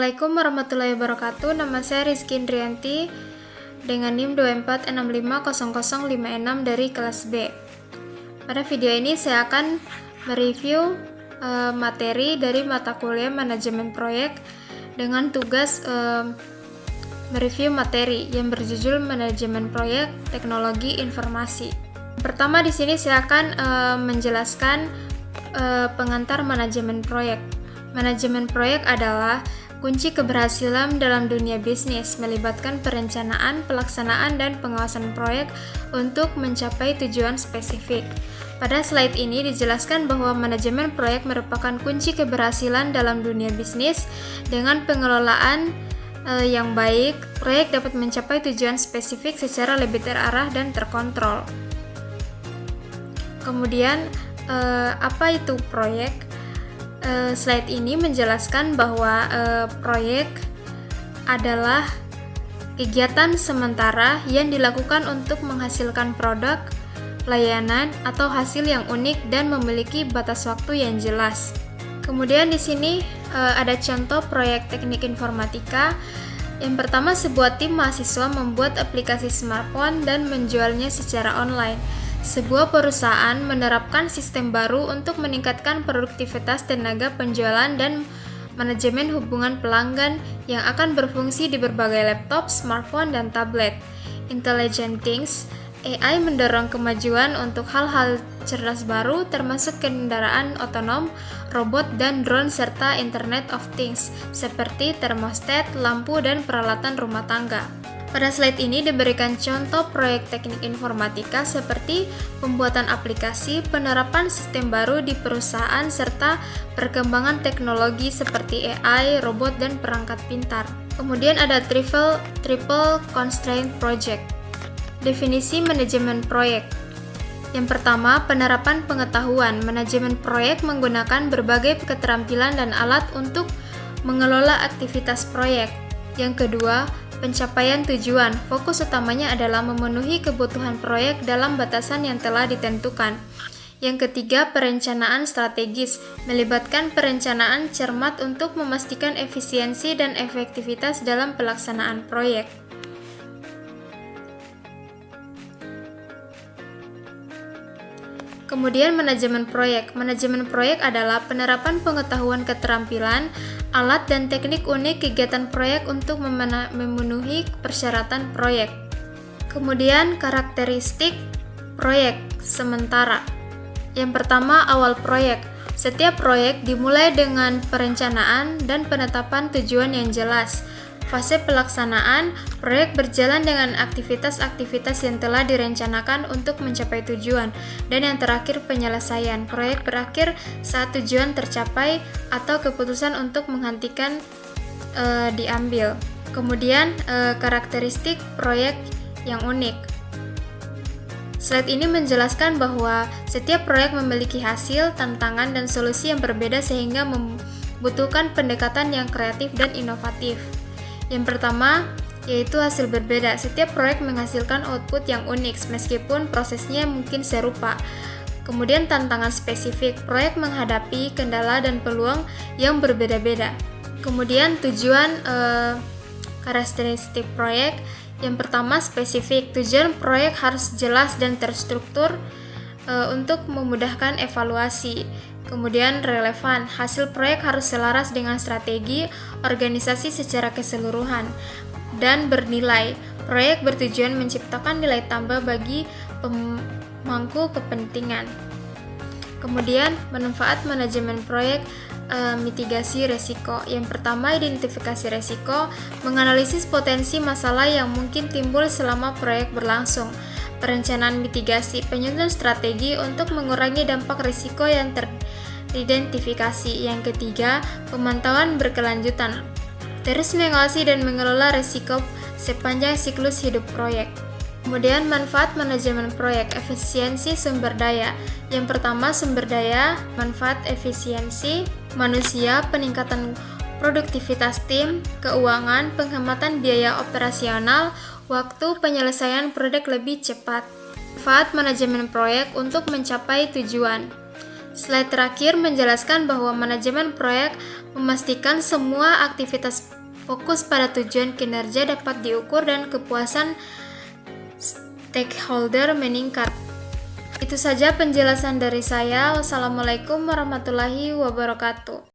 Assalamualaikum warahmatullahi wabarakatuh. Nama saya Rizky Indrianti dengan NIM 24650056 dari kelas B. Pada video ini saya akan mereview materi dari mata kuliah manajemen proyek dengan tugas mereview materi yang berjudul manajemen proyek teknologi informasi. Pertama di sini saya akan menjelaskan pengantar manajemen proyek. Manajemen proyek adalah kunci keberhasilan dalam dunia bisnis, melibatkan perencanaan, pelaksanaan, dan pengawasan proyek untuk mencapai tujuan spesifik. Pada slide ini dijelaskan bahwa manajemen proyek merupakan kunci keberhasilan dalam dunia bisnis. Dengan pengelolaan yang baik, proyek dapat mencapai tujuan spesifik secara lebih terarah dan terkontrol. Kemudian, apa itu proyek? Slide ini menjelaskan bahwa proyek adalah kegiatan sementara yang dilakukan untuk menghasilkan produk, layanan, atau hasil yang unik dan memiliki batas waktu yang jelas. Kemudian di sini ada contoh proyek teknik informatika. Yang pertama, sebuah tim mahasiswa membuat aplikasi smartphone dan menjualnya secara online. Sebuah perusahaan menerapkan sistem baru untuk meningkatkan produktivitas tenaga penjualan dan manajemen hubungan pelanggan yang akan berfungsi di berbagai laptop, smartphone, dan tablet. Intelligent Things, AI mendorong kemajuan untuk hal-hal cerdas baru termasuk kendaraan otonom, robot, dan drone serta Internet of Things seperti termostat, lampu, dan peralatan rumah tangga. Pada slide ini diberikan contoh proyek teknik informatika seperti pembuatan aplikasi, penerapan sistem baru di perusahaan, serta perkembangan teknologi seperti AI, robot, dan perangkat pintar. Kemudian ada triple constraint project. Definisi manajemen proyek. Yang pertama, penerapan pengetahuan. Manajemen proyek menggunakan berbagai keterampilan dan alat untuk mengelola aktivitas proyek. Yang kedua, pencapaian tujuan. Fokus utamanya adalah memenuhi kebutuhan proyek dalam batasan yang telah ditentukan. Yang ketiga, perencanaan strategis, melibatkan perencanaan cermat untuk memastikan efisiensi dan efektivitas dalam pelaksanaan proyek. Kemudian manajemen proyek. Manajemen proyek adalah penerapan pengetahuan, keterampilan, alat, dan teknik unik kegiatan proyek untuk memenuhi persyaratan proyek. Kemudian karakteristik proyek sementara. Yang pertama, awal proyek. Setiap proyek dimulai dengan perencanaan dan penetapan tujuan yang jelas. Fase pelaksanaan, proyek berjalan dengan aktivitas-aktivitas yang telah direncanakan untuk mencapai tujuan. Dan yang terakhir, penyelesaian. Proyek berakhir saat tujuan tercapai atau keputusan untuk menghentikan diambil. Kemudian, karakteristik proyek yang unik. Slide ini menjelaskan bahwa setiap proyek memiliki hasil, tantangan, dan solusi yang berbeda sehingga membutuhkan pendekatan yang kreatif dan inovatif. Yang pertama, yaitu hasil berbeda. Setiap proyek menghasilkan output yang unik, meskipun prosesnya mungkin serupa. Kemudian tantangan spesifik. Proyek menghadapi kendala dan peluang yang berbeda-beda. Kemudian tujuan karakteristik proyek. Yang pertama, spesifik. Tujuan proyek harus jelas dan terstruktur untuk memudahkan evaluasi. Kemudian relevan, hasil proyek harus selaras dengan strategi organisasi secara keseluruhan dan bernilai. Proyek bertujuan menciptakan nilai tambah bagi pemangku kepentingan. Kemudian manfaat manajemen proyek, mitigasi resiko. Yang pertama, identifikasi resiko, menganalisis potensi masalah yang mungkin timbul selama proyek berlangsung. Perencanaan mitigasi, penyusunan strategi untuk mengurangi dampak risiko yang teridentifikasi. Yang ketiga, pemantauan berkelanjutan, terus mengawasi dan mengelola risiko sepanjang siklus hidup proyek. Kemudian manfaat manajemen proyek, efisiensi sumber daya. Yang pertama, sumber daya, manfaat efisiensi manusia, peningkatan produktivitas tim, keuangan, penghematan biaya operasional, waktu penyelesaian proyek lebih cepat. Manfaat manajemen proyek untuk mencapai tujuan. Slide terakhir menjelaskan bahwa manajemen proyek memastikan semua aktivitas fokus pada tujuan kinerja dapat diukur dan kepuasan stakeholder meningkat. Itu saja penjelasan dari saya. Wassalamualaikum warahmatullahi wabarakatuh.